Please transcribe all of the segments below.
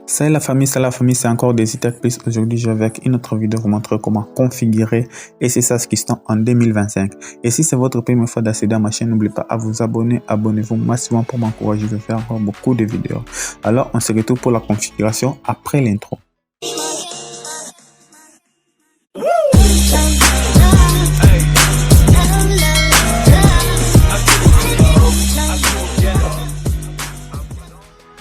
Salut la famille, c'est encore des Plus. Aujourd'hui, je vais avec une autre vidéo vous montrer comment configurer SSH Keystone en 2025. Et si c'est votre première fois d'accéder à ma chaîne, n'oubliez pas à vous abonner. Abonnez-vous massivement pour m'encourager. Je vais faire encore beaucoup de vidéos. Alors, on se retrouve pour la configuration après l'intro.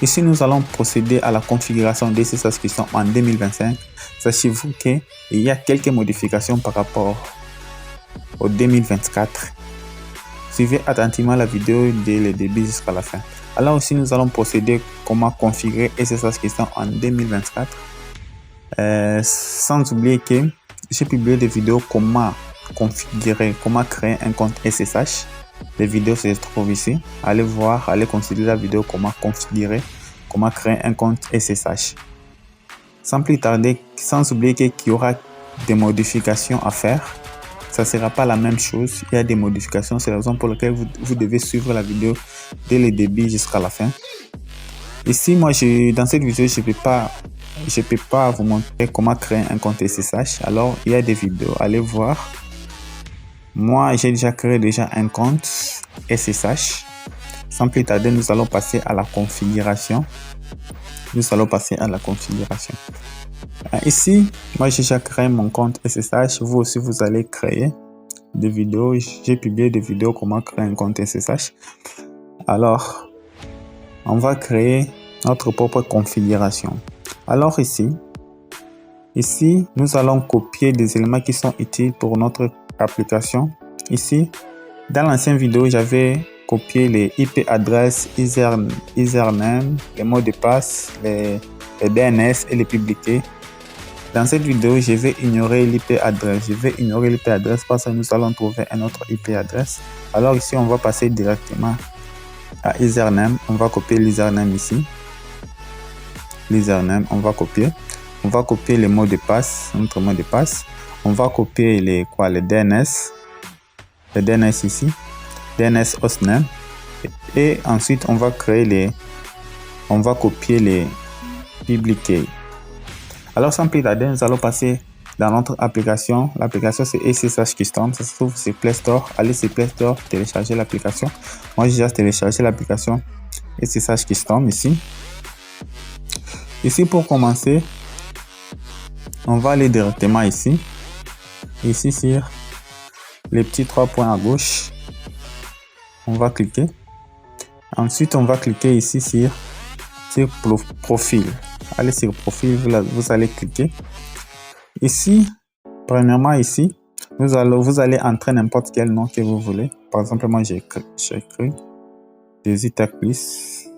Ici, nous allons procéder à la configuration des SSH Keystone en 2025. Sachez-vous qu'il y a quelques modifications par rapport au 2024. Suivez attentivement la vidéo dès le début jusqu'à la fin. Alors aussi, nous allons procéder comment configurer SSH Keystone en 2024. Sans oublier que j'ai publié des vidéos comment configurer, comment créer un compte SSH. Les vidéos se trouvent ici. Allez voir, allez considérer la vidéo comment configurer, comment créer un compte SSH. Sans plus tarder, sans oublier qu'il y aura des modifications à faire. Ça ne sera pas la même chose. Il y a des modifications. C'est la raison pour laquelle vous devez suivre la vidéo dès le début jusqu'à la fin. Ici, moi, dans cette vidéo, je ne peux pas vous montrer comment créer un compte SSH. Alors, il y a des vidéos. Allez voir. Moi, j'ai déjà créé un compte SSH. Sans plus tarder, nous allons passer à la configuration. Ici, moi, j'ai déjà créé mon compte SSH. Vous aussi, vous allez créer des vidéos. J'ai publié des vidéos comment créer un compte SSH. Alors, on va créer notre propre configuration. Alors ici, nous allons copier des éléments qui sont utiles pour notre application. Ici, dans l'ancienne vidéo, j'avais copié les IP adresses, username, les mots de passe, les DNS et les publier. Dans cette vidéo, je vais ignorer l'IP adresse. Parce que nous allons trouver un autre IP adresse. Alors ici, on va passer directement à username. On va copier l'username ici. L'username, on va copier. On va copier les mots de passe, notre mot de passe. On va copier les DNS. Les DNS ici. DNS hostname. Et ensuite, on va copier les publier. Alors, sans plus tarder, nous allons passer dans notre application. L'application, c'est SSH Keystone. Ça se trouve sur Play Store. Allez sur Play Store, télécharger l'application. Moi, j'ai déjà téléchargé l'application SSH Keystone ici. Ici, pour commencer, on va aller directement ici. Ici, sur les petits 3 points à gauche, on va cliquer. Ensuite, on va cliquer ici sur profil. Allez sur profil, vous allez cliquer. Ici, premièrement, ici, vous allez entrer n'importe quel nom que vous voulez. Par exemple, moi, j'ai écrit des Plus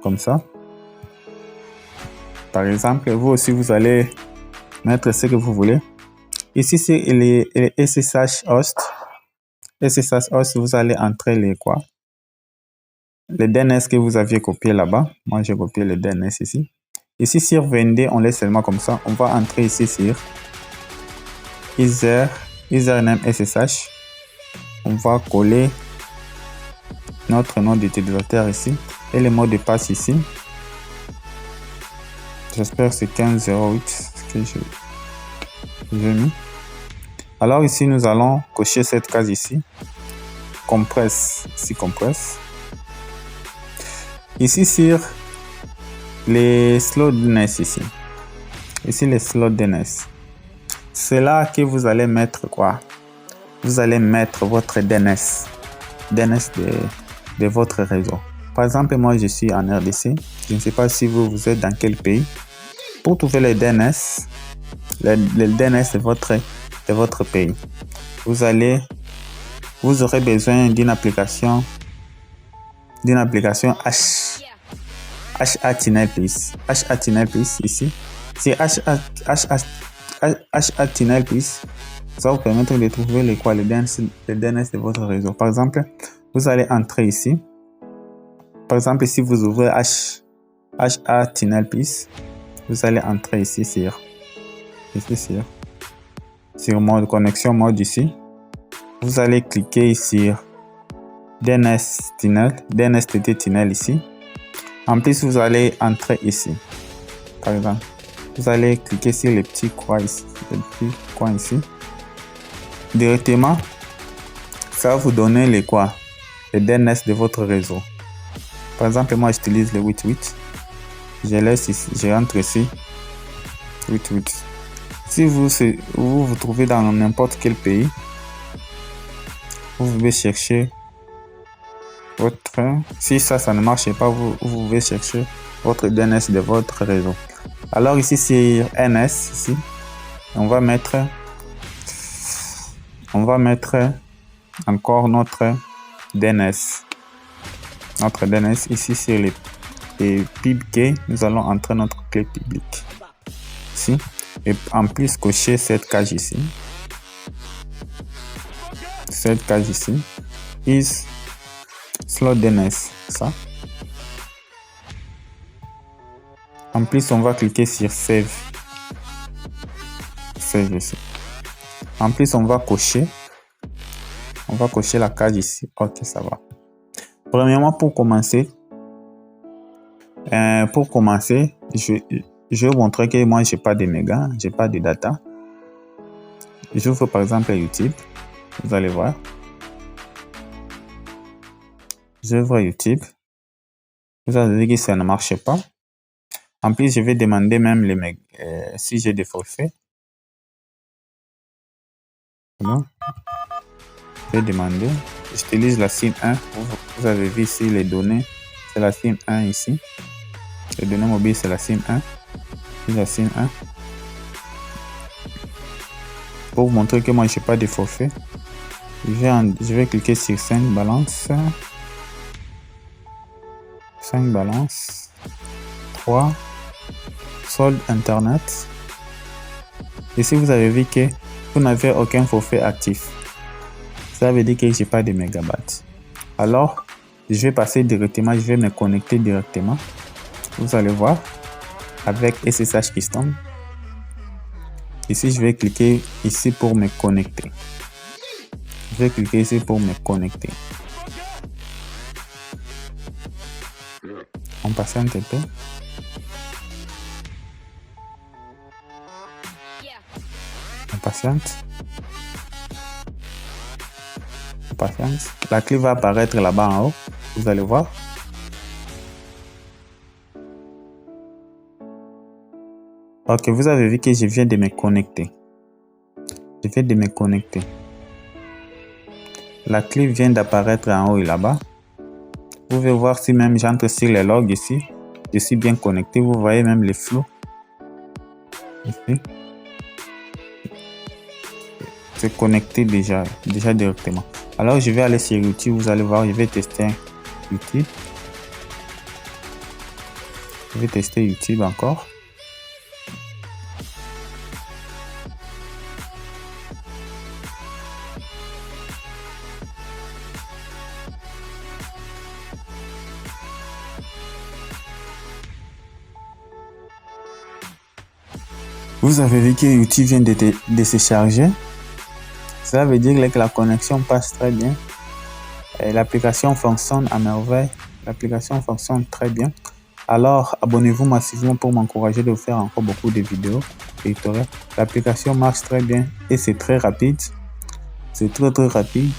comme ça. Par exemple, vous aussi, vous allez mettre ce que vous voulez. Ici, c'est les SSH host. SSH host, vous allez entrer les DNS que vous aviez copié là-bas. Moi, j'ai copié le DNS ici. Ici, sur VND, on laisse seulement comme ça. On va entrer ici sur username SSH. On va coller notre nom d'utilisateur ici et le mot de passe ici. J'espère que c'est 1508 que j'ai mis. Alors ici, nous allons cocher cette case ici. Compresse. Ici sur les slots DNS ici. Ici les slots DNS. C'est là que vous allez mettre quoi? Vous allez mettre votre DNS de votre réseau. Par exemple, moi je suis en RDC. Je ne sais pas si vous êtes dans quel pays. Pour trouver les DNS, le DNS de votre pays, vous aurez besoin d'une application HA-Tunnel+. HA-Tunnel+ ici. C'est HA-Tunnel+. Ça vous permettre de trouver les DNS de votre réseau. Par exemple, vous allez entrer ici. Par exemple, si vous ouvrez HA-Tunnel+, vous allez entrer ici sur mode connexion mode ici. Vous allez cliquer sur DNS TT Tunnel ici. En plus, vous allez entrer ici. Par exemple, vous allez cliquer sur les petits coins ici. Directement, ça va vous donner les quoi? Les DNS de votre réseau. Par exemple, moi, j'utilise le 88. Je laisse ici, je rentre ici. 88. Si vous trouvez dans n'importe quel pays, vous pouvez chercher votre... Si ça ne marche pas, vous pouvez chercher votre DNS de votre réseau. Alors ici, sur NS, ici, on va mettre encore notre DNS. Notre DNS ici sur les PubKey, nous allons entrer notre clé publique. Ici. Et en plus, cocher cette case ici. Cette case ici. Is slot DNS. Ça. En plus, on va cliquer sur Save. Save ici. En plus, on va cocher. On va cocher la case ici. Ok, ça va. Premièrement, pour commencer, je vais montrer que moi, j'ai pas de mégas, j'ai pas de data. J'ouvre par exemple YouTube. Vous allez voir. J'ouvre YouTube. Vous allez dire que ça ne marche pas. En plus, je vais demander même les mégas, si j'ai des forfaits. Bon. Je vais demander. J'utilise la SIM 1. Vous avez vu ici les données. C'est la SIM 1 ici. Les données mobiles, c'est la SIM 1. C'est la SIM 1. Pour vous montrer que moi, je n'ai pas de forfait. Je vais cliquer sur 5 balances. 5 balances. 3. Solde Internet. Ici, vous avez vu que vous n'avez aucun forfait actif. Ça veut dire que je n'ai pas de mégabytes. Alors, je vais passer directement, je vais me connecter directement. Vous allez voir avec SSH Custom. Ici, je vais cliquer ici pour me connecter. Je vais cliquer ici pour me connecter. On patiente un peu. On patiente. On patiente. La clé va apparaître là-bas en haut. Vous allez voir. Ok, vous avez vu que je viens de me connecter. Je viens de me connecter. La clé vient d'apparaître en haut et là-bas. Vous pouvez voir si même j'entre sur les logs ici. Je suis bien connecté. Vous voyez même les flous. Ici. C'est connecté déjà directement. Alors je vais aller sur YouTube. Vous allez voir, je vais tester YouTube. Je vais tester YouTube encore. Vous avez vu que YouTube vient de se charger. Cela veut dire que la connexion passe très bien. L'application fonctionne à merveille. L'application fonctionne très bien. Alors, abonnez-vous massivement pour m'encourager de faire encore beaucoup de vidéos tutoriels. L'application marche très bien et c'est très rapide. C'est très rapide.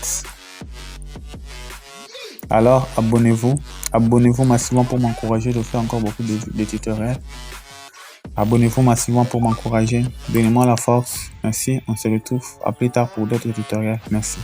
Alors, abonnez-vous. Abonnez-vous massivement pour m'encourager de faire encore beaucoup de tutoriels. Abonnez-vous massivement pour m'encourager. Donnez-moi la force. Merci. On se retrouve à plus tard pour d'autres tutoriels. Merci.